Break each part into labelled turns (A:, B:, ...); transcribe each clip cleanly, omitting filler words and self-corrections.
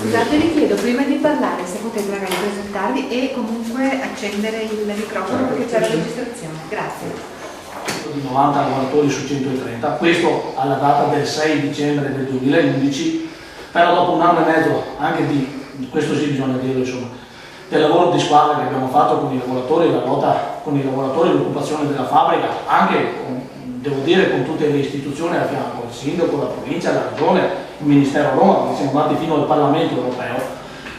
A: Scusate, vi chiedo prima di parlare se potete magari presentarvi e comunque accendere il microfono perché c'è la registrazione. Grazie.
B: Di 90 lavoratori su 130, questo alla data del 6 dicembre del 2011, però dopo un anno e mezzo anche di questo sì bisogna dirlo, insomma, del lavoro di squadra che abbiamo fatto con i lavoratori, la lotta con i lavoratori, l'occupazione della fabbrica, anche devo dire con tutte le istituzioni a fianco, il sindaco, la provincia, la regione, il Ministero a Roma, perché siamo andati fino al Parlamento europeo,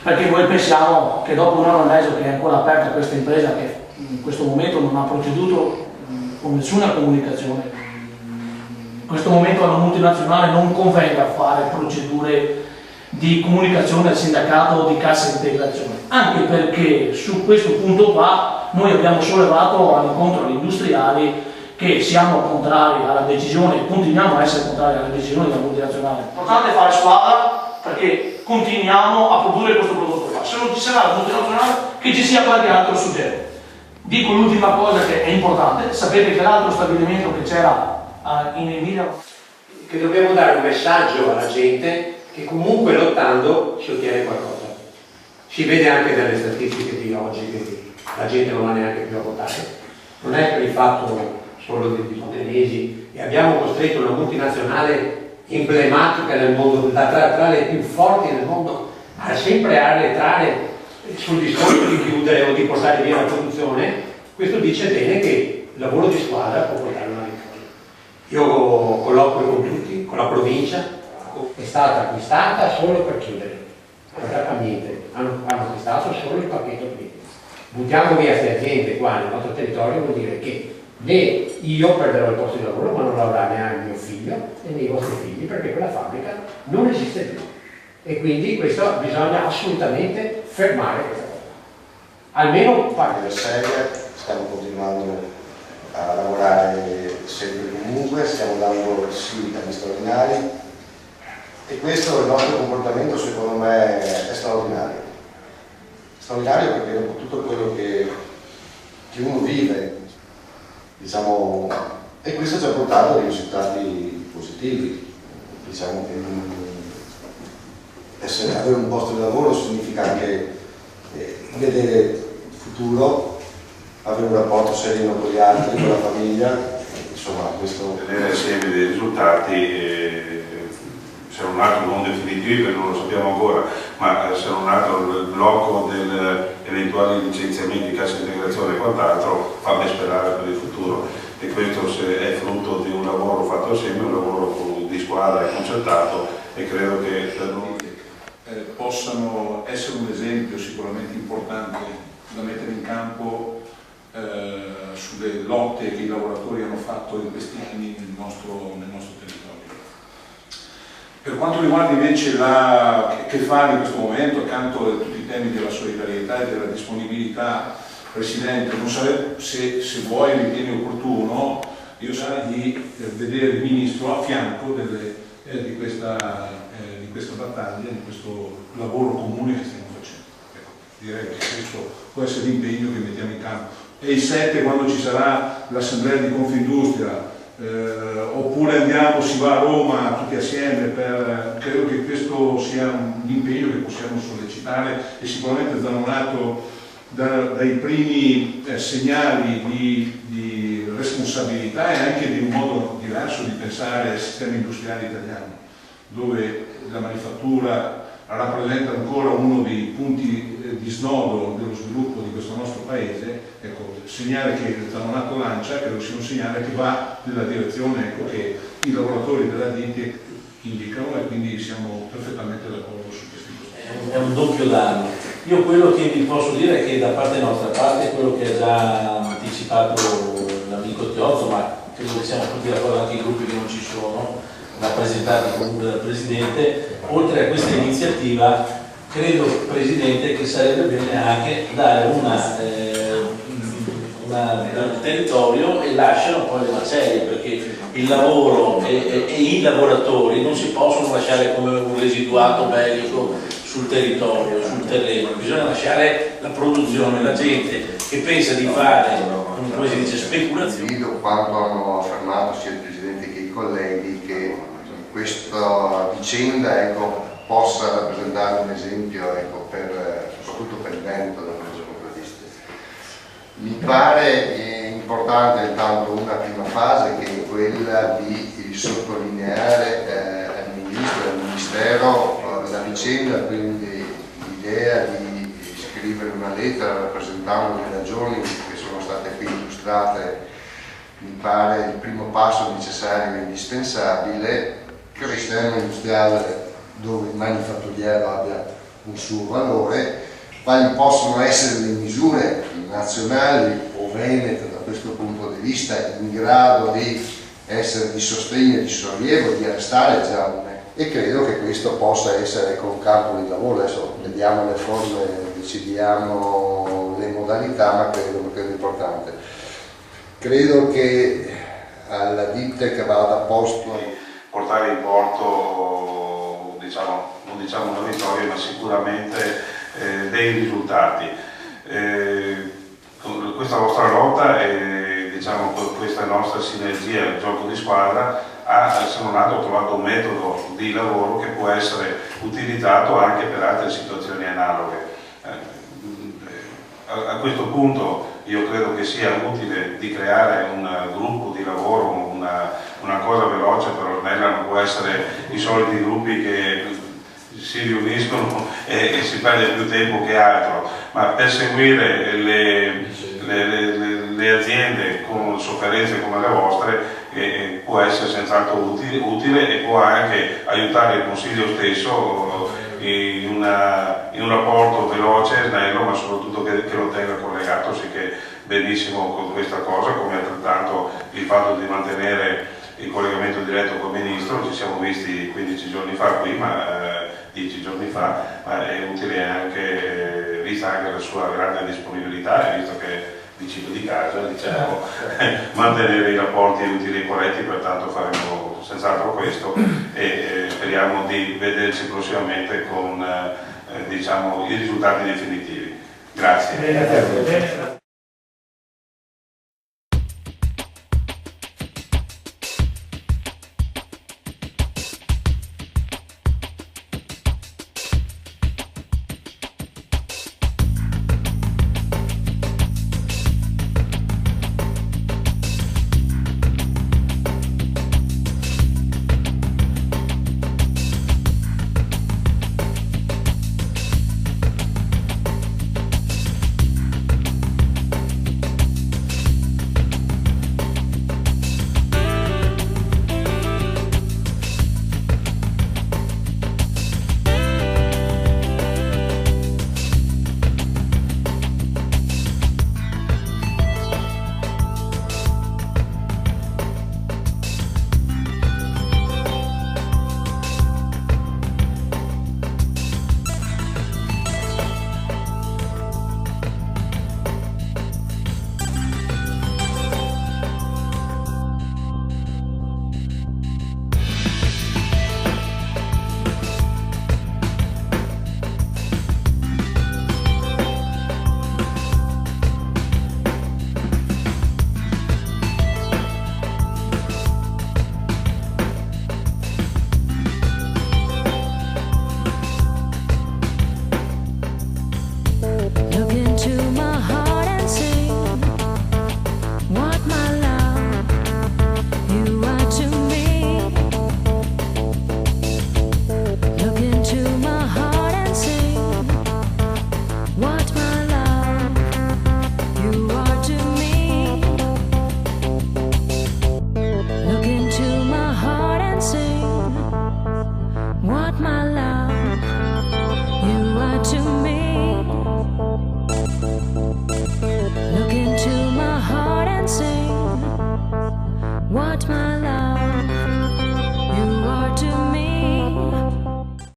B: perché noi pensiamo che dopo un anno e mezzo che è ancora aperta questa impresa, che in questo momento non ha proceduto con nessuna comunicazione, in questo momento alla multinazionale non convenga fare procedure di comunicazione al sindacato o di cassa integrazione, anche perché su questo punto qua noi abbiamo sollevato all'incontro agli industriali che siamo contrari alla decisione, continuiamo a essere contrari alla decisione della multinazionale. L'importante è fare squadra perché continuiamo a produrre questo prodotto qua. Se non ci sarà la multinazionale, che ci sia qualche altro soggetto. Dico l'ultima cosa che è importante, sapete che l'altro stabilimento che c'era in Emilia,
C: che dobbiamo dare un messaggio alla gente che comunque lottando si ottiene qualcosa. Si vede anche dalle statistiche di oggi che la gente non va neanche più a votare. Non è per il fatto solo di Montenesi, e abbiamo costretto una multinazionale emblematica nel mondo, tra le più forti nel mondo, a sempre arretrare sul discorso di chiudere o di portare via la produzione. Questo dice bene che il lavoro di squadra può portare una vittoria. Io colloquio con tutti, con la provincia, è stata acquistata solo per chiudere, non fa niente, hanno acquistato solo il pacchetto prima. Buttiamo via queste aziende qua nel nostro territorio vuol dire che né io perderò il posto di lavoro, ma non lo avrà neanche mio figlio e né i vostri figli, perché quella fabbrica non esiste più. E quindi questo bisogna assolutamente fermare questa cosa. Almeno fare
D: la serie, stiamo continuando a lavorare sempre comunque, stiamo dando sì agli straordinari e questo il nostro comportamento secondo me è straordinario. Straordinario perché dopo tutto quello che uno vive, diciamo, e questo ci ha portato a dei risultati positivi. Diciamo che avere un posto di lavoro significa anche vedere il futuro, avere un rapporto sereno con gli altri, con la famiglia, insomma questo...
E: Vedere assieme dei risultati, se non altro non definitivi perché non lo sappiamo ancora, ma se non altro il blocco degli eventuali licenziamenti, cassa integrazione e quant'altro fa ben sperare per il futuro, e questo è frutto di un lavoro fatto assieme, un lavoro di squadra e concertato, e credo che per noi
F: possano essere un esempio sicuramente importante da mettere in campo sulle lotte che i lavoratori hanno fatto in questi anni nel nostro territorio. Per quanto riguarda invece che fare in questo momento, accanto a tutti i temi della solidarietà e della disponibilità, Presidente, non sarebbe, se vuoi ritieni opportuno, io sarei di vedere il Ministro a fianco di questa battaglia, di questo lavoro comune che stiamo facendo. Ecco, direi che questo può essere l'impegno che mettiamo in campo. E il 7, quando ci sarà l'assemblea di Confindustria, oppure si va a Roma tutti assieme, credo che questo sia un impegno che possiamo sollecitare, e sicuramente Zanonato dai primi segnali di responsabilità e anche di un modo diverso di pensare al sistema industriale italiano, dove la manifattura rappresenta ancora uno dei punti di snodo dello sviluppo di questo nostro paese. Ecco, il segnale che Zanonato lancia credo sia un segnale che va nella direzione, ecco, che i lavoratori della ditte indicano, e quindi siamo perfettamente d'accordo su questi punti.
G: È un doppio danno. Io quello che vi posso dire è che da parte nostra, quello che ha già anticipato l'amico Chiozzo, ma credo che siamo tutti d'accordo anche i gruppi che non ci sono rappresentati comunque dal Presidente, oltre a questa iniziativa credo, Presidente, che sarebbe bene anche dare dal territorio e lasciano poi le macerie, perché il lavoro e i lavoratori non si possono lasciare come un residuato bellico sul territorio, sul terreno, bisogna lasciare la produzione, la gente che pensa di fare, come si dice, speculazioni.
D: Quanto hanno affermato sia il Presidente che i colleghi, che questa vicenda, ecco, possa rappresentare un esempio, ecco, soprattutto per il Veneto da questo punto di vista. Mi pare importante intanto una prima fase che è quella di sottolineare al Ministro e al Ministero la vicenda, quindi l'idea di scrivere una lettera rappresentando le ragioni che sono state qui illustrate. Mi pare il primo passo necessario e indispensabile che il sistema industriale dove il manifatturiero abbia un suo valore, quali possono essere le misure nazionali o venete da questo punto di vista in grado di essere di sostegno, di sollievo, di arrestare già e credo che questo possa essere con un campo di lavoro. Adesso vediamo le forme, decidiamo le modalità, ma credo importante. Credo che alla ditta che vada a posto
E: portare in porto, non diciamo una vittoria, ma sicuramente dei risultati. Con questa vostra lotta e questa nostra sinergia, il gioco di squadra, se non altro trovato un metodo di lavoro che può essere utilizzato anche per altre situazioni analoghe. A questo punto io credo che sia utile di creare un gruppo di lavoro, una cosa veloce, però snella, non può essere i soliti gruppi che si riuniscono e si perde più tempo che altro, ma per seguire le aziende con sofferenze come le vostre può essere senz'altro utile e può anche aiutare il Consiglio stesso in un rapporto veloce e snello, ma soprattutto che lo tenga collegato, sicché benissimo con questa cosa, come altrettanto il fatto di mantenere il collegamento diretto col Ministro. Ci siamo visti 15 giorni fa qui, ma 10 giorni fa, ma è utile anche, vista anche la sua grande disponibilità e visto che è vicino di casa, diciamo, mantenere i rapporti utili e corretti, pertanto faremo senz'altro questo e speriamo di vederci prossimamente con i risultati definitivi. Grazie.
H: What my